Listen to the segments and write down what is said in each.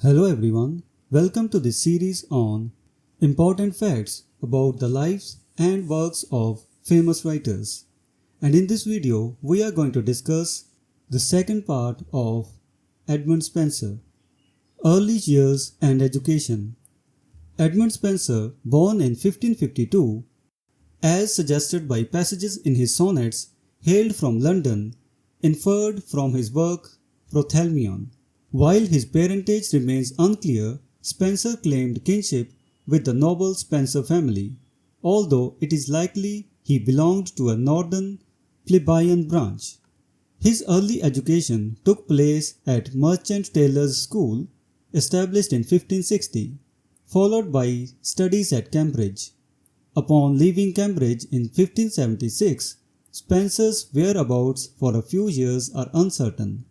Hello everyone, welcome to this series on important facts about the lives and works of famous writers. And in this video, we are going to discuss the second part of Edmund Spenser, Early Years and Education. Edmund Spenser, born in 1552, as suggested by passages in his sonnets, hailed from London, inferred from his work Prothalmion. While his parentage remains unclear, Spenser claimed kinship with the noble Spenser family, although it is likely he belonged to a northern plebeian branch. His early education took place at Merchant Taylors' School, established in 1560, followed by studies at Cambridge. Upon leaving Cambridge in 1576, Spenser's whereabouts for a few years are uncertain,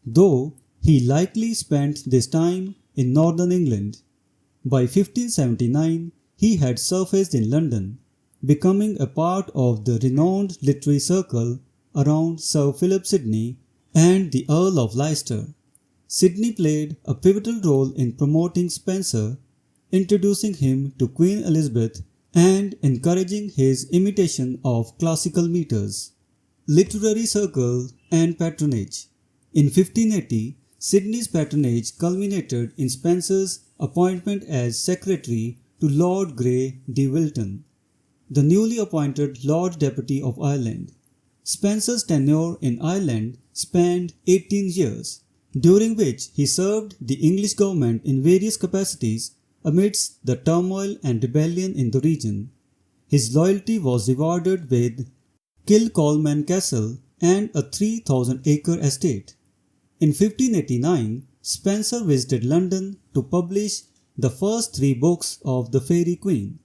though he likely spent this time in northern England. By 1579, he had surfaced in London, becoming a part of the renowned literary circle around Sir Philip Sidney and the Earl of Leicester. Sidney played a pivotal role in promoting Spenser, introducing him to Queen Elizabeth and encouraging his imitation of classical meters. Literary circle and patronage. In 1580, Sidney's patronage culminated in Spenser's appointment as secretary to Lord Grey de Wilton, the newly appointed Lord Deputy of Ireland. Spenser's tenure in Ireland spanned 18 years, during which he served the English government in various capacities amidst the turmoil and rebellion in the region. His loyalty was rewarded with Kilcolman Castle and a 3,000-acre estate. In 1589, Spenser visited London to publish the first 3 books of The Faerie Queene.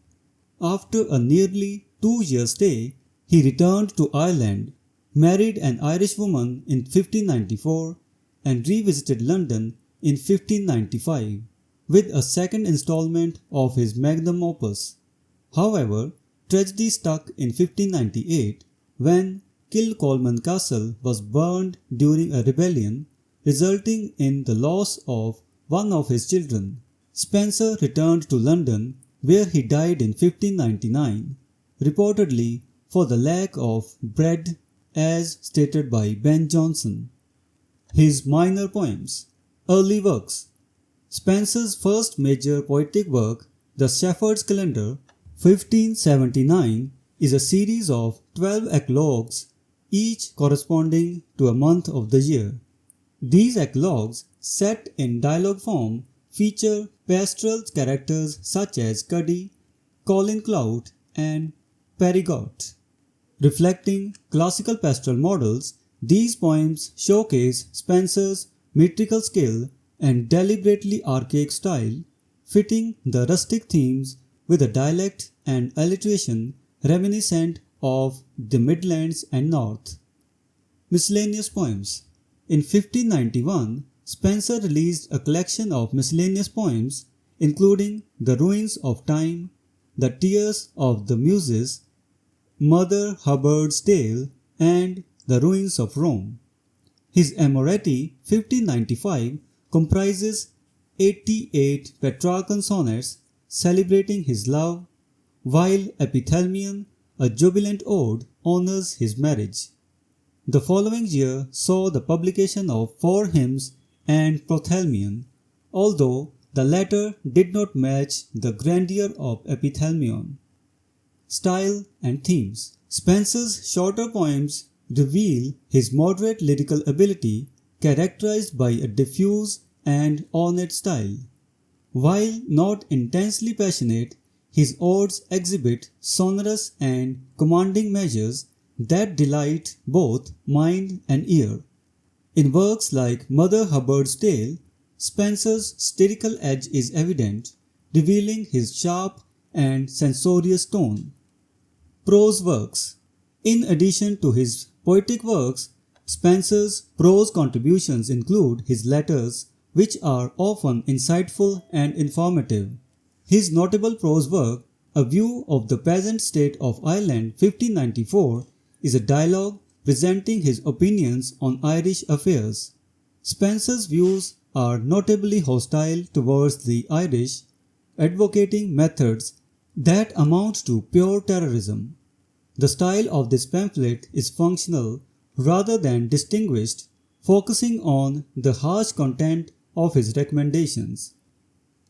After a nearly 2-year stay, he returned to Ireland, married an Irish woman in 1594, and revisited London in 1595 with a second installment of his magnum opus. However, tragedy struck in 1598 when Kilcolman Castle was burned during a rebellion, resulting in the loss of one of his children. Spenser returned to London, where he died in 1599, reportedly for the lack of bread, as stated by Ben Jonson. His minor poems. Early works. Spenser's first major poetic work, The Shepherd's Calendar, 1579, is a series of 12 eclogues, each corresponding to a month of the year. These eclogues, set in dialogue form, feature pastoral characters such as Cuddy, Colin Clout, and Perigot. Reflecting classical pastoral models, these poems showcase Spenser's metrical skill and deliberately archaic style, fitting the rustic themes with a dialect and alliteration reminiscent of the Midlands and North. Miscellaneous poems. In 1591, Spenser released a collection of miscellaneous poems, including The Ruins of Time, The Tears of the Muses, Mother Hubbard's Tale, and The Ruins of Rome. His Amoreti 1595 comprises 88 Petrarchan sonnets celebrating his love, while Epithalmion, a jubilant ode, honors his marriage. The following year saw the publication of 4 hymns and Prothalmion, although the latter did not match the grandeur of Epithalmion. Style and themes. Spenser's shorter poems reveal his moderate lyrical ability, characterized by a diffuse and ornate style. While not intensely passionate, his odes exhibit sonorous and commanding measures that delight both mind and ear. In works like Mother Hubbard's Tale, Spenser's satirical edge is evident, revealing his sharp and censorious tone. Prose works. In addition to his poetic works, Spenser's prose contributions include his letters, which are often insightful and informative. His notable prose work, A View of the Peasant State of Ireland 1594, is a dialogue presenting his opinions on Irish affairs. Spenser's views are notably hostile towards the Irish, advocating methods that amount to pure terrorism. The style of this pamphlet is functional rather than distinguished, focusing on the harsh content of his recommendations.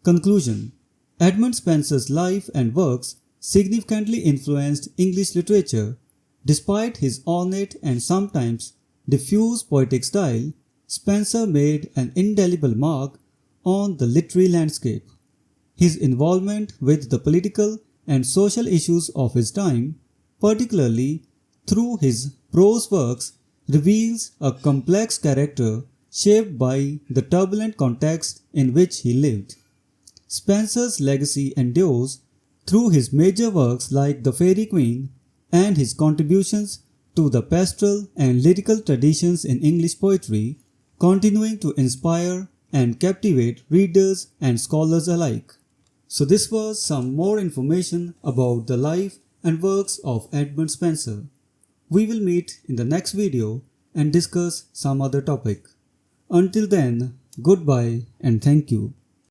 Conclusion: Edmund Spenser's life and works significantly influenced English literature. Despite his ornate and sometimes diffuse poetic style, Spenser made an indelible mark on the literary landscape. His involvement with the political and social issues of his time, particularly through his prose works, reveals a complex character shaped by the turbulent context in which he lived. Spenser's legacy endures through his major works like The Faerie Queene and his contributions to the pastoral and lyrical traditions in English poetry, continuing to inspire and captivate readers and scholars alike. So this was some more information about the life and works of Edmund Spenser. We will meet in the next video and discuss some other topic. Until then, goodbye and thank you.